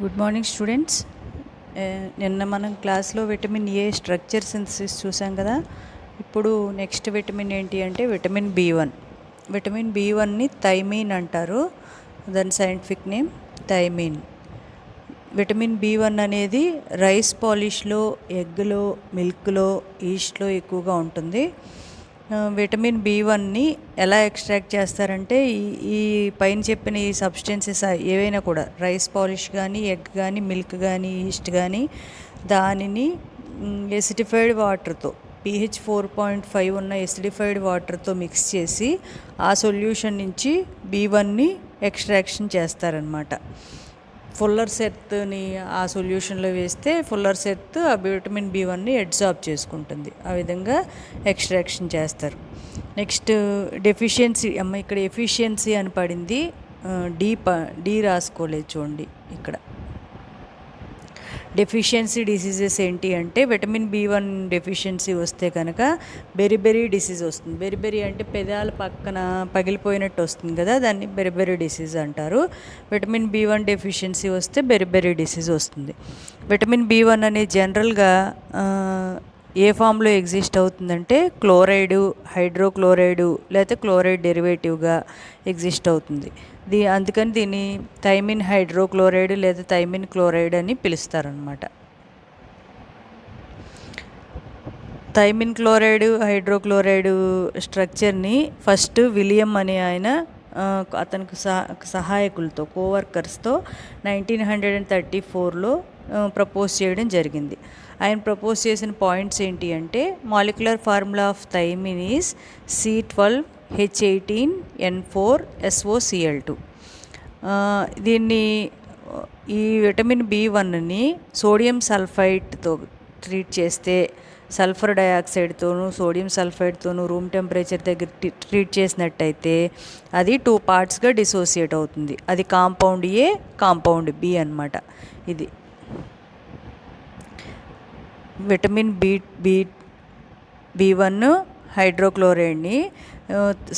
Good morning students. నిన్న మనం క్లాస్లో విటమిన్ ఏ స్ట్రక్చర్ సింథసిస్ చూసాం కదా. ఇప్పుడు నెక్స్ట్ విటమిన్ ఏంటి అంటే విటమిన్ B1. విటమిన్ B1ని థైమిన్ అంటారు. దాని scientific name thymine. Vitamin B1 అనేది రైస్ పాలిష్లో, ఎగ్లో, మిల్క్లో, ఈస్ట్లో ఎక్కువగా ఉంటుంది. విటమిన్ B1ని ఎలా ఎక్స్ట్రాక్ట్ చేస్తారంటే ఈ పైన చెప్పిన ఈ సబ్స్టెన్సెస్ ఏవైనా కూడా రైస్ పాలిష్ కానీ, ఎగ్ కానీ, మిల్క్ కానీ, ఈస్ట్ కానీ దానిని ఎసిడిఫైడ్ వాటర్తో pH 4.5 ఉన్న ఎసిడిఫైడ్ వాటర్తో మిక్స్ చేసి ఆ సొల్యూషన్ నుంచి B1ని ఎక్స్ట్రాక్షన్ చేస్తారనమాట. ఫుల్లర్స్ ఎర్త్ని ఆ సొల్యూషన్లో వేస్తే ఫుల్లర్స్ ఎర్త్ ఆ విటమిన్ B1ని అబ్జార్బ్ చేసుకుంటుంది. ఆ విధంగా ఎక్స్ట్రాక్షన్ చేస్తారు. Next deficiency. ఇక్కడ ఎఫిషియన్సీ అని పడింది, డి రాసుకోలేదు చూడండి. ఇక్కడ డెఫిషియన్సీ డిసీజెస్ ఏంటి అంటే విటమిన్ B1 డెఫిషియన్సీ వస్తే కనుక బెరిబెరీ డిసీజ్ వస్తుంది. బెరిబెరీ అంటే పెదాల పక్కన పగిలిపోయినట్టు వస్తుంది కదా, దాన్ని బెరిబెరీ డిసీజ్ అంటారు. విటమిన్ B1 డెఫిషియన్సీ వస్తే బెరిబెరీ డిసీజ్ వస్తుంది. విటమిన్ B1 అనేది జనరల్గా ఏ ఫామ్లో ఎగ్జిస్ట్ అవుతుందంటే క్లోరైడు, హైడ్రోక్లోరైడు లేకపోతే క్లోరైడ్ డెరివేటివ్గా ఎగ్జిస్ట్ అవుతుంది. అందుకని దీన్ని థైమిన్ హైడ్రోక్లోరైడ్ లేదా థైమిన్ క్లోరైడ్ అని పిలుస్తారనమాట. థైమిన్ క్లోరైడ్, హైడ్రోక్లోరైడ్ స్ట్రక్చర్ని ఫస్ట్ విలియం అనే ఆయన అతనికి సహాయకులతో కోవర్కర్స్తో 1934లో ప్రపోజ్ చేయడం జరిగింది. ఆయన ప్రపోజ్ చేసిన పాయింట్స్ ఏంటి అంటే molecular formula of thymine is C12H18N4SOCl2. దీన్ని ఈ విటమిన్ B1ని సోడియం సల్ఫైడ్తో ట్రీట్ చేస్తే, సల్ఫర్ డయాక్సైడ్తోనూ సోడియం సల్ఫైడ్తోనూ రూమ్ టెంపరేచర్ దగ్గర ట్రీట్ చేసినట్టయితే అది 2 పార్ట్స్గా డిసోసియేట్ అవుతుంది. అది కాంపౌండ్ ఏ, కాంపౌండ్ బి అన్నమాట. ఇది విటమిన్ B1 హైడ్రోక్లోరైడ్ని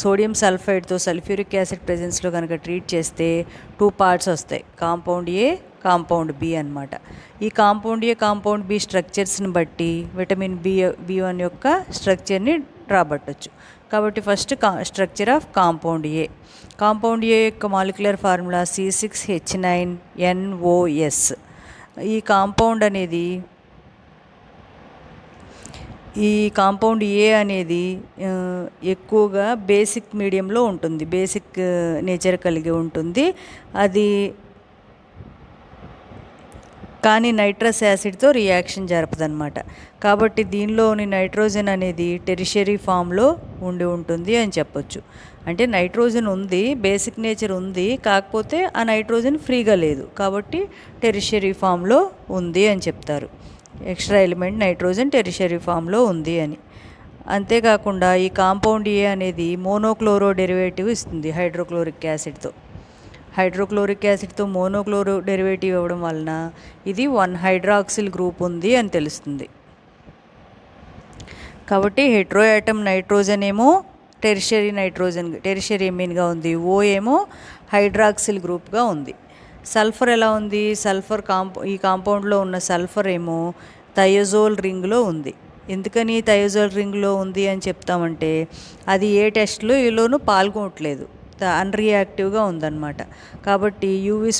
సోడియం సల్ఫైడ్తో సల్ఫ్యూరిక్ యాసిడ్ ప్రెజెన్స్లో కనుక ట్రీట్ చేస్తే 2 పార్ట్స్ వస్తాయి, కాంపౌండ్ ఏ, కాంపౌండ్ బి అన్నమాట. ఈ కాంపౌండ్ ఏ, కాంపౌండ్ బి స్ట్రక్చర్స్ని బట్టి విటమిన్ B1 యొక్క స్ట్రక్చర్ని రాబట్టచ్చు. కాబట్టి first structure of compound A. Compound A యొక్క మాలిక్యులర్ ఫార్ములా C6H9NOS. ఈ కాంపౌండ్ ఏ అనేది ఎక్కువగా బేసిక్ మీడియంలో ఉంటుంది, బేసిక్ నేచర్ కలిగి ఉంటుంది. అది కానీ నైట్రస్ యాసిడ్తో రియాక్షన్ జరపదన్నమాట. కాబట్టి దీనిలోని నైట్రోజన్ అనేది టెరిషరీ ఫామ్లో ఉంటుంది అని చెప్పొచ్చు. అంటే నైట్రోజన్ ఉంది, బేసిక్ నేచర్ ఉంది, కాకపోతే ఆ నైట్రోజన్ ఫ్రీగా లేదు, కాబట్టి టెరిషరీ ఫామ్లో ఉంది అని చెప్తారు. ఎక్స్ట్రా ఎలిమెంట్ నైట్రోజన్ టెరిషరీ ఫామ్లో ఉంది అని. అంతేకాకుండా ఈ కాంపౌండ్ ఏ అనేది మోనోక్లోరో డెరివేటివ్ ఇస్తుంది హైడ్రోక్లోరిక్ యాసిడ్తో మోనోక్లోరో డెరివేటివ్ ఇవ్వడం వలన ఇది 1 హైడ్రాక్సిల్ గ్రూప్ ఉంది అని తెలుస్తుంది. కాబట్టి హెట్రో యాటమ్ నైట్రోజన్ ఏమో టెరిషరీ ఎమీన్గా ఉంది, ఓ ఏమో హైడ్రాక్సిల్ గ్రూప్గా ఉంది. సల్ఫర్ ఎలా ఉంది? సల్ఫర్ ఈ కాంపౌండ్లో ఉన్న సల్ఫర్ ఏమో థయోజోల్ రింగ్లో ఉంది. ఎందుకని థయోజోల్ రింగ్లో ఉంది అని చెప్తామంటే అది ఏ టెస్ట్లోనూ పాల్గొనట్లేదు, అన్రియాక్టివ్గా ఉందన్నమాట. కాబట్టి యూవీ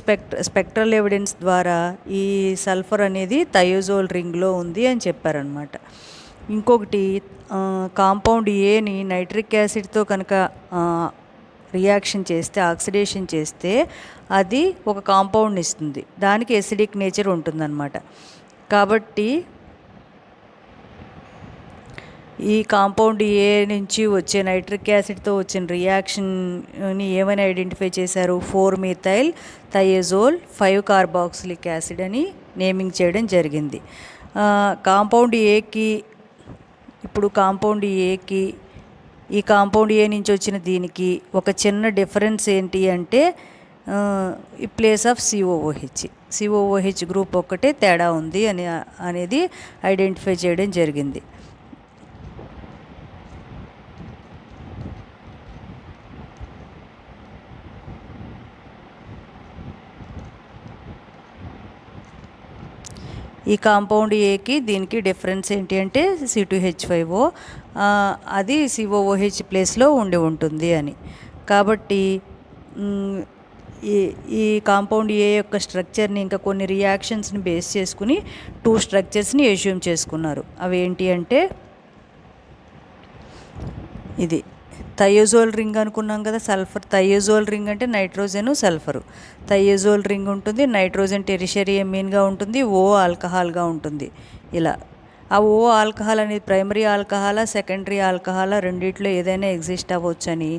స్పెక్ట్రల్ ఎవిడెన్స్ ద్వారా ఈ సల్ఫర్ అనేది థయోజోల్ రింగ్లో ఉంది అని చెప్పారనమాట. ఇంకొకటి, కాంపౌండ్ ఏని నైట్రిక్ యాసిడ్తో కనుక రియాక్షన్ చేస్తే, ఆక్సిడేషన్ చేస్తే అది ఒక కాంపౌండ్ని ఇస్తుంది, దానికి ఎసిడిక్ నేచర్ ఉంటుందన్నమాట. కాబట్టి ఈ కాంపౌండ్ ఏ నుంచి వచ్చే నైట్రిక్ యాసిడ్తో వచ్చిన రియాక్షన్ని ఏమైనా ఐడెంటిఫై చేశారు? 4-methyl thiazole 5-carboxylic acid అని నేమింగ్ చేయడం జరిగింది. కాంపౌండ్ ఏకి ఈ కాంపౌండ్ ఏ నుంచి వచ్చిన దీనికి ఒక చిన్న డిఫరెన్స్ ఏంటి అంటే ఈ ప్లేస్ ఆఫ్ COOH గ్రూప్ ఒక్కటే తేడా ఉంది అనేది ఐడెంటిఫై చేయడం జరిగింది. ఈ కాంపౌండ్ ఏకి దీనికి డిఫరెన్స్ ఏంటి అంటే C2H5O, అది COOH ప్లేస్లో ఉంటుంది అని. కాబట్టి ఈ కాంపౌండ్ ఏ యొక్క స్ట్రక్చర్ని ఇంకా కొన్ని రియాక్షన్స్ని బేస్ చేసుకుని 2 స్ట్రక్చర్స్ని అస్యూమ్ చేసుకున్నారు. అవి ఏంటి అంటే ఇది థయోజోల్ రింగ్ అనుకున్నాం కదా, సల్ఫర్. థయోజోల్ రింగ్ అంటే నైట్రోజన్ సల్ఫరు. థయోజోల్ రింగ్ ఉంటుంది, నైట్రోజన్ టెరిషరీ ఎమీన్గా ఉంటుంది, ఓ ఆల్కహాల్గా ఉంటుంది. ఇలా ఆ ఓ ఆల్కహాల్ అనేది ప్రైమరీ ఆల్కహాలా సెకండరీ ఆల్కహాలా రెండిట్లో ఏదైనా ఎగ్జిస్ట్ అవ్వచ్చని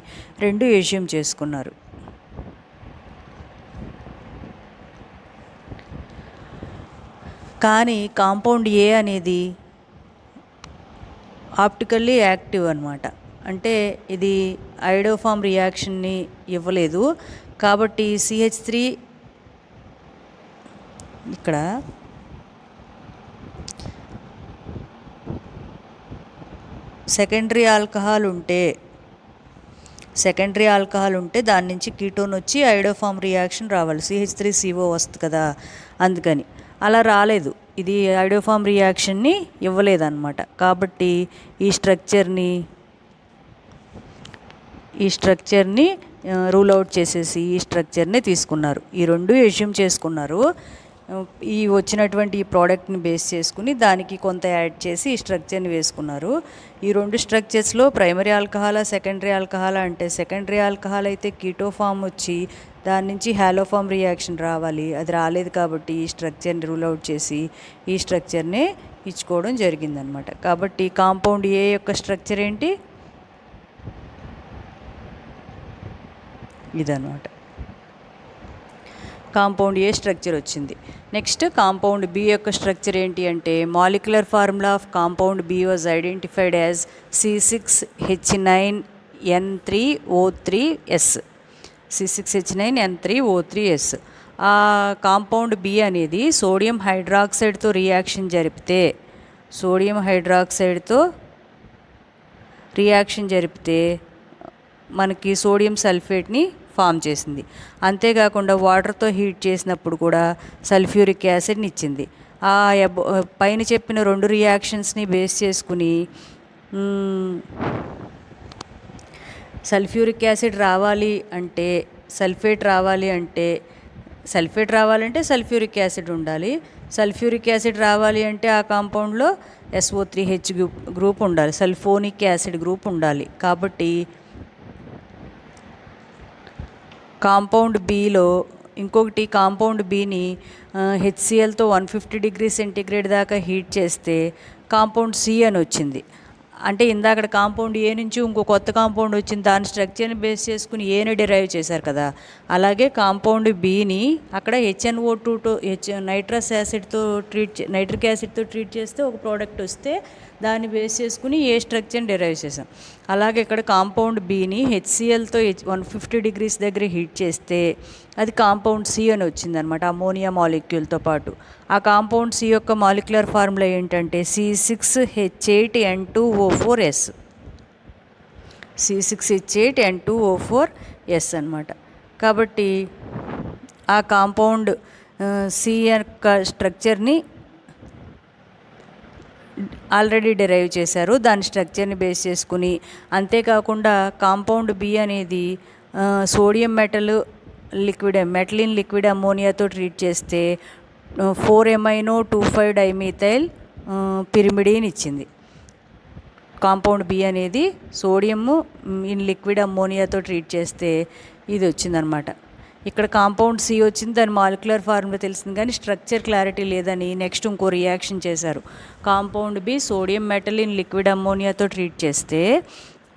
2 అస్యూమ్ చేసుకున్నారు. కానీ కాంపౌండ్ ఏ అనేది ఆప్టికల్లీ యాక్టివ్ అనమాట. అంటే ఇది ఐడోఫామ్ రియాక్షన్ని ఇవ్వలేదు. కాబట్టి CH3 ఇక్కడ సెకండరీ ఆల్కహాల్ ఉంటే దాని నుంచి కీటోన్ వచ్చి ఐడోఫామ్ రియాక్షన్ రావాలి. CH3CO వస్తుంది కదా, అందుకని అలా రాలేదు. ఇది ఐడోఫామ్ రియాక్షన్ని ఇవ్వలేదన్నమాట. కాబట్టి ఈ స్ట్రక్చర్ని రూల్ అవుట్ చేసేసి ఈ స్ట్రక్చర్ని తీసుకున్నారు. ఈ 2 అస్యూమ్ చేసుకున్నారు. ఈ వచ్చినటువంటి ఈ ప్రోడక్ట్ని బేస్ చేసుకుని దానికి కొంత యాడ్ చేసి ఈ స్ట్రక్చర్ని వేసుకున్నారు. ఈ 2 స్ట్రక్చర్స్లో ప్రైమరీ ఆల్కహాలా సెకండరీ ఆల్కహాలా అంటే సెకండరీ ఆల్కహాల్ అయితే కీటోఫామ్ వచ్చి దాని నుంచి హాలోఫామ్ రియాక్షన్ రావాలి. అది రాలేదు కాబట్టి ఈ స్ట్రక్చర్ని రూల్ అవుట్ చేసి ఈ స్ట్రక్చర్ని ఇచ్చుకోవడం జరిగిందనమాట. కాబట్టి కాంపౌండ్ ఏ యొక్క స్ట్రక్చర్ ఏంటి, ఇదన్నమాట. కాంపౌండ్ ఏ స్ట్రక్చర్ వచ్చింది. నెక్స్ట్ కాంపౌండ్ బి యొక్క స్ట్రక్చర్ ఏంటి అంటే molecular formula of compound B was identified as C6H9N3O3S. C6H9N3O3S. ఆ కాంపౌండ్ బి అనేది సోడియం హైడ్రాక్సైడ్తో రియాక్షన్ జరిపితే మనకి సోడియం సల్ఫేట్ని ఫామ్ చేసింది. అంతేకాకుండా వాటర్తో హీట్ చేసినప్పుడు కూడా సల్ఫ్యూరిక్ యాసిడ్ని ఇచ్చింది. ఆ పైన చెప్పిన 2 రియాక్షన్స్ని బేస్ చేసుకుని సల్ఫ్యూరిక్ యాసిడ్ రావాలి అంటే సల్ఫేట్ రావాలంటే సల్ఫ్యూరిక్ యాసిడ్ ఉండాలి. సల్ఫ్యూరిక్ యాసిడ్ రావాలి అంటే ఆ కాంపౌండ్లో SO3H గ్రూప్ ఉండాలి, సల్ఫోనిక్ యాసిడ్ గ్రూప్ ఉండాలి. కాబట్టి కాంపౌండ్ బిలో ఇంకొకటి కాంపౌండ్ బిని HClతో 150 డిగ్రీ సెంటీగ్రేడ్ దాకా హీట్ చేస్తే కాంపౌండ్ సి అని వచ్చింది. అంటే ఇందాక కాంపౌండ్ ఏ నుంచి ఇంకో కొత్త కాంపౌండ్ వచ్చింది, దాని స్ట్రక్చర్ని బేస్ చేసుకుని ఏని డిరైవ్ చేశారు కదా, అలాగే కాంపౌండ్ బిని అక్కడ HNO2తో నైట్రిక్ యాసిడ్తో ట్రీట్ చేస్తే ఒక ప్రోడక్ట్ వస్తే దాన్ని బేస్ చేసుకుని ఏ స్ట్రక్చర్ని డిరైవ్ చేసాం. అలాగే ఇక్కడ కాంపౌండ్ బిని HClతో 150 డిగ్రీస్ దగ్గర హీట్ చేస్తే అది కాంపౌండ్ సి అని వచ్చిందనమాట, అమోనియా మాలిక్యూల్తో పాటు. ఆ కాంపౌండ్ సి యొక్క మాలిక్యులర్ ఫార్ములా ఏంటంటే C6H8N2O4S. C6H8N2O4S అనమాట. కాబట్టి ఆ కాంపౌండ్ సి యొక్క స్ట్రక్చర్ని ఆల్రెడీ డిరైవ్ చేశారు, దాని స్ట్రక్చర్ని బేస్ చేసుకుని. అంతేకాకుండా కాంపౌండ్ బి అనేది సోడియం మెటలిన్ లిక్విడ్ అమోనియాతో ట్రీట్ చేస్తే 4-amino-2,5-dimethyl పిరిమిడిన్ ఇచ్చింది. కాంపౌండ్ బి అనేది సోడియము ఇన్ లిక్విడ్ అమోనియాతో ట్రీట్ చేస్తే ఇది వచ్చిందనమాట. ఇక్కడ కాంపౌండ్ సి వచ్చింది, దాని మాలిక్యులర్ ఫార్ములా తెలిసింది కానీ స్ట్రక్చర్ క్లారిటీ లేదని నెక్స్ట్ ఇంకో రియాక్షన్ చేశారు. కాంపౌండ్ బి సోడియం మెటలిన్ లిక్విడ్ అమోనియాతో ట్రీట్ చేస్తే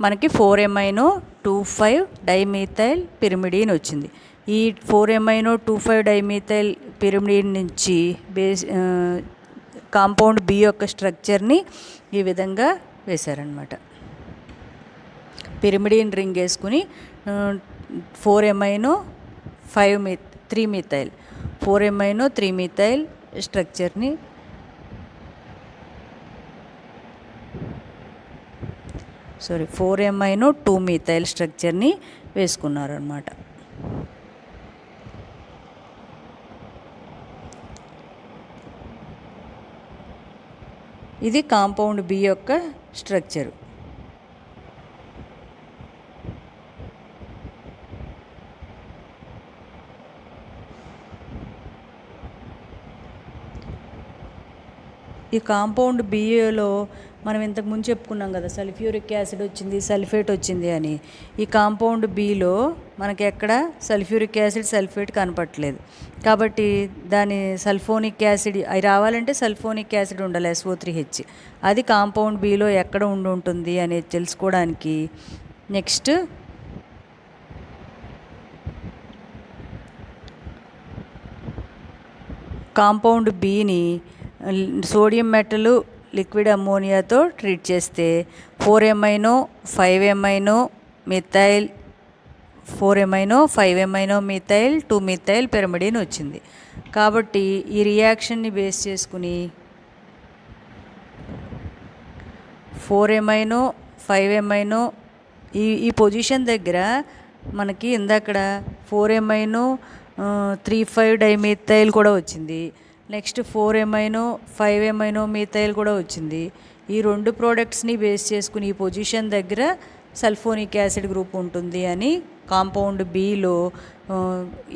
మనకి 4-amino-2,5-dimethyl పిరిమిడిన్ వచ్చింది. ఈ 4-amino-2,5-dimethyl పిరిమిడిన్ నుంచి కాంపౌండ్ బి యొక్క స్ట్రక్చర్ని ఈ విధంగా వేశారనమాట. పిరిమిడిన్ రింగ్ వేసుకుని 4-amino-3-methyl స్ట్రక్చర్ని సారీ 4-amino-2-methyl స్ట్రక్చర్ని వేసుకున్నారు అన్నమాట. ఇది కాంపౌండ్ బి యొక్క స్ట్రక్చర్. ఈ కాంపౌండ్ బిఏలో మనం ఇంతకుముందు చెప్పుకున్నాం కదా, సల్ఫ్యూరిక్ యాసిడ్ వచ్చింది, సల్ఫేట్ వచ్చింది అని. ఈ కాంపౌండ్ బిలో మనకి ఎక్కడ సల్ఫ్యూరిక్ యాసిడ్, సల్ఫేట్ కనపట్లేదు. కాబట్టి దాని సల్ఫోనిక్ యాసిడ్ అవి రావాలంటే సల్ఫోనిక్ యాసిడ్ ఉండాలి, SO3H. అది కాంపౌండ్ బిలో ఎక్కడ ఉంటుంది అనేది తెలుసుకోవడానికి నెక్స్ట్ కాంపౌండ్ బిని సోడియం మెటల్ లిక్విడ్ అమ్మోనియాతో ట్రీట్ చేస్తే 4-amino 5-amino methyl 4-amino 5-amino methyl 2-methyl pyrimidine వచ్చింది. కాబట్టి ఈ రియాక్షన్ని బేస్ చేసుకుని 4-amino 5-amino ఈ పొజిషన్ దగ్గర మనకి ఇందాకడ 4-amino 3,5-dimethyl కూడా వచ్చింది. నెక్స్ట్ 4-amino 5-amino మిథైల్ కూడా వచ్చింది. ఈ రెండు ప్రోడక్ట్స్ని బేస్ చేసుకుని ఈ పొజిషన్ దగ్గర సల్ఫోనిక్ యాసిడ్ గ్రూప్ ఉంటుంది అని కాంపౌండ్ బిలో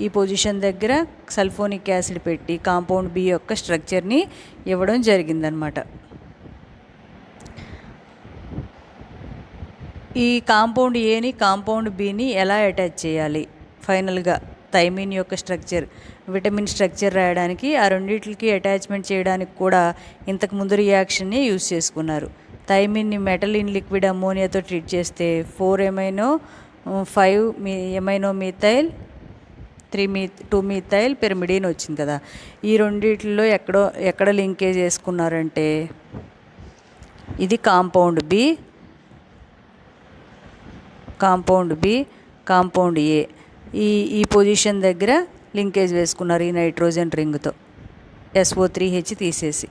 ఈ పొజిషన్ దగ్గర సల్ఫోనిక్ యాసిడ్ పెట్టి కాంపౌండ్ బి యొక్క స్ట్రక్చర్ని ఇవ్వడం జరిగిందనమాట. ఈ కాంపౌండ్ ఏని కాంపౌండ్ బిని ఎలా అటాచ్ చేయాలి, ఫైనల్గా థైమిన్ యొక్క స్ట్రక్చర్, విటమిన్ స్ట్రక్చర్ రాయడానికి ఆ రెండింటికి అటాచ్మెంట్ చేయడానికి కూడా ఇంతకుముందు రియాక్షన్ని యూజ్ చేసుకున్నారు. థైమిన్ని మెటల్ ఇన్ లిక్విడ్ అమ్మోనియాతో ట్రీట్ చేస్తే 4-amino 5-amino methyl 2-methyl pyrimidine వచ్చింది కదా. ఈ రెండిట్లో ఎక్కడ లింకేజ్ చేసుకున్నారంటే ఇది కాంపౌండ్ బి, కాంపౌండ్ ఏ ఈ పొజిషన్ దగ్గర లింకేజ్ వేసుకున్నారు ఈ నైట్రోజన్ రింగ్తో SO3H తీసేసి.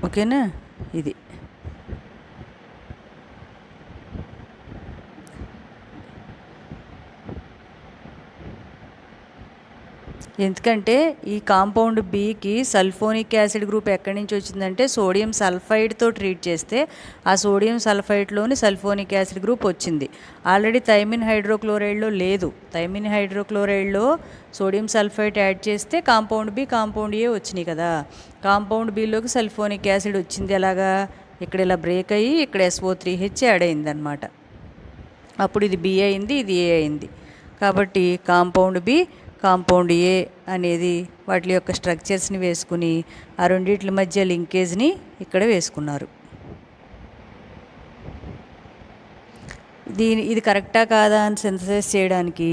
ఓకేనా, ఇది ఎందుకంటే ఈ కాంపౌండ్ బికి సల్ఫోనిక్ యాసిడ్ గ్రూప్ ఎక్కడి నుంచి వచ్చిందంటే సోడియం సల్ఫైడ్తో ట్రీట్ చేస్తే ఆ సోడియం సల్ఫైడ్లోని సల్ఫోనిక్ యాసిడ్ గ్రూప్ వచ్చింది. ఆల్రెడీ థైమిన్ హైడ్రోక్లోరైడ్లో లేదు. థైమిన్ హైడ్రోక్లోరైడ్లో సోడియం సల్ఫైడ్ యాడ్ చేస్తే కాంపౌండ్ బి, కాంపౌండ్ ఏ వచ్చినాయి కదా. కాంపౌండ్ బిలోకి సల్ఫోనిక్ యాసిడ్ వచ్చింది ఎలాగా, ఇక్కడ ఇలా బ్రేక్ అయ్యి ఇక్కడ SO3H యాడ్ అయిందనమాట. అప్పుడు ఇది బి అయింది, ఇది ఏ అయింది. కాబట్టి కాంపౌండ్ బి, కాంపౌండ్ ఏ అనేది వాటి యొక్క స్ట్రక్చర్స్ని వేసుకుని ఆ రెండిట్ల మధ్య లింకేజ్ని ఇక్కడ వేసుకున్నారు. ఇది కరెక్టా కాదా అని సింథసైజ్ చేయడానికి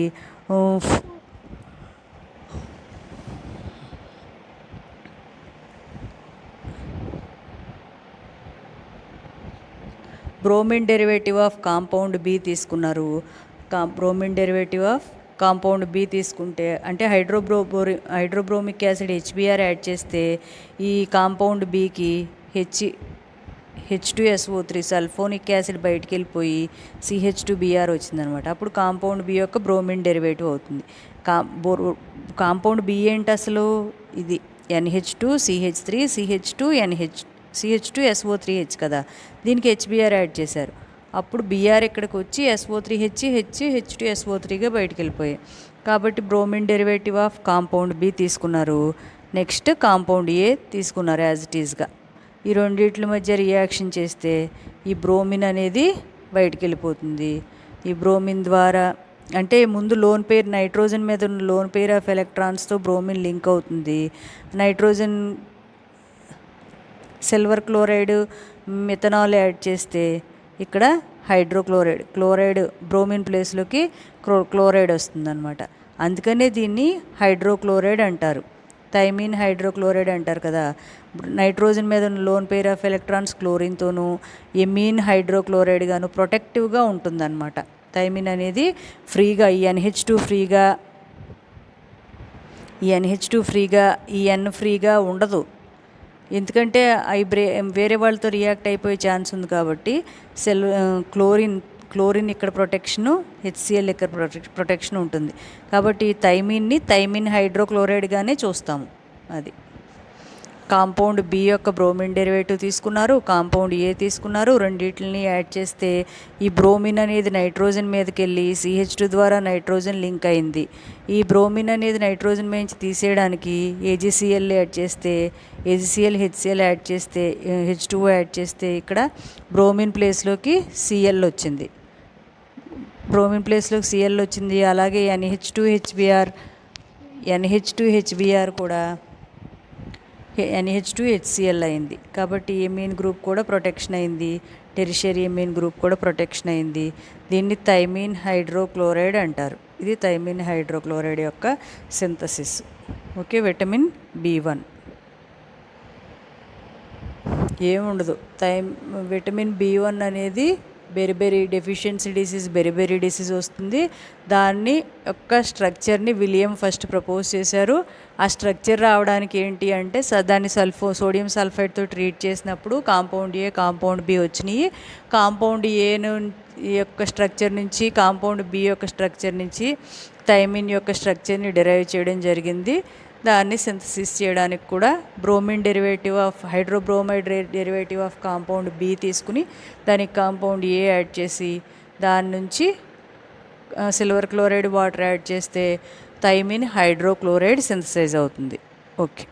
bromine derivative of compound B తీసుకున్నారు. Bromine derivative of compound B తీసుకుంటే అంటే హైడ్రోబ్రోమిక్ యాసిడ్ HBr యాడ్ చేస్తే ఈ కాంపౌండ్ బికి H2SO3 సల్ఫోనిక్ యాసిడ్ బయటికి వెళ్ళిపోయి CH2Br వచ్చిందనమాట. అప్పుడు కాంపౌండ్ బి యొక్క బ్రోమిన్ డెరివేటివ్ అవుతుంది. కాంపౌండ్ బి ఏంటి అసలు, ఇది NH2CH3 CH2SO3H కదా, దీనికి HBr యాడ్ చేశారు. అప్పుడు Br ఇక్కడికి వచ్చి SO3H H2SO3గా బయటికి వెళ్ళిపోయాయి. కాబట్టి bromine derivative of compound B తీసుకున్నారు. నెక్స్ట్ కాంపౌండ్ ఏ తీసుకున్నారు యాజ్ ఇట్ ఈస్గా. ఈ రెండిట్ల మధ్య రియాక్షన్ చేస్తే ఈ బ్రోమిన్ అనేది బయటికి వెళ్ళిపోతుంది. ఈ బ్రోమిన్ ద్వారా అంటే ముందు లోన్ పేర్ నైట్రోజన్ మీద ఉన్న లోన్ పేర్ ఆఫ్ ఎలక్ట్రాన్స్తో బ్రోమిన్ లింక్ అవుతుంది. Nitrogen silver chloride methanol add చేస్తే ఇక్కడ క్లోరైడ్ బ్రోమిన్ ప్లేస్లోకి క్లోరైడ్ వస్తుందన్నమాట. అందుకనే దీన్ని హైడ్రోక్లోరైడ్ అంటారు, థైమిన్ హైడ్రోక్లోరైడ్ అంటారు కదా. నైట్రోజన్ మీద ఉన్న లోన్ పేర్ ఆఫ్ ఎలక్ట్రాన్స్ క్లోరిన్తోనూ ఎమీన్ హైడ్రోక్లోరైడ్ గాను ప్రొటెక్టివ్గా ఉంటుందన్నమాట. థైమిన్ అనేది ఫ్రీగా ఈ NH2 ఫ్రీగా ఈ N ఫ్రీగా ఉండదు. ఎందుకంటే అవి వేరే వాళ్ళతో రియాక్ట్ అయిపోయే ఛాన్స్ ఉంది. కాబట్టి క్లోరిన్ ఇక్కడ ప్రొటెక్షను, HCl ఇక్కడ ప్రొటెక్షన్ ఉంటుంది. కాబట్టి థైమిన్ హైడ్రోక్లోరైడ్గానే చూస్తాము. అది కాంపౌండ్ బి యొక్క బ్రోమిన్ డెరివేటివ్ తీసుకున్నారు, కాంపౌండ్ ఏ తీసుకున్నారు. రెండింటిని యాడ్ చేస్తే ఈ బ్రోమిన్ అనేది నైట్రోజన్ మీదకి వెళ్ళి CH2 ద్వారా నైట్రోజన్ లింక్ అయింది. ఈ బ్రోమిన్ అనేది నైట్రోజన్ మీద తీసేయడానికి AgCl యాడ్ చేస్తే AgCl HCl యాడ్ చేస్తే H2O యాడ్ చేస్తే ఇక్కడ బ్రోమిన్ ప్లేస్లోకి Cl వచ్చింది. బ్రోమిన్ ప్లేస్లోకి Cl వచ్చింది. అలాగే NH2HBr కూడా NH2HCl అయింది. కాబట్టి ఎమీన్ గ్రూప్ కూడా ప్రొటెక్షన్ అయింది, టెరిషియరీ ఎమీన్ గ్రూప్ కూడా ప్రొటెక్షన్ అయింది. దీన్ని థైమిన్ హైడ్రోక్లోరైడ్ అంటారు. ఇది థైమిన్ హైడ్రోక్లోరైడ్ యొక్క సింథసిస్. ఓకే, విటమిన్ B1 ఏముండదు. విటమిన్ B1 అనేది beriberi deficiency disease, beriberi disease వస్తుంది. దాన్ని యొక్క స్ట్రక్చర్ని విలియం ఫస్ట్ ప్రపోజ్ చేశారు. ఆ స్ట్రక్చర్ రావడానికి ఏంటి అంటే దాన్ని సోడియం సల్ఫైడ్తో ట్రీట్ చేసినప్పుడు కాంపౌండ్ ఏ, కాంపౌండ్ బి వచ్చినాయి. కాంపౌండ్ ఏ యొక్క స్ట్రక్చర్ నుంచి, కాంపౌండ్ బి యొక్క స్ట్రక్చర్ నుంచి థైమిన్ యొక్క స్ట్రక్చర్ని డిరైవ్ చేయడం జరిగింది. దాన్ని సింథసిస్ చేయడానికి కూడా bromine derivative of hydrobromide derivative of compound B తీసుకుని దానికి కాంపౌండ్ ఏ యాడ్ చేసి దాని నుంచి సిల్వర్ క్లోరైడ్ వాటర్ యాడ్ చేస్తే థైమిన్ హైడ్రోక్లోరైడ్ సింథసైజ్ అవుతుంది. ఓకే.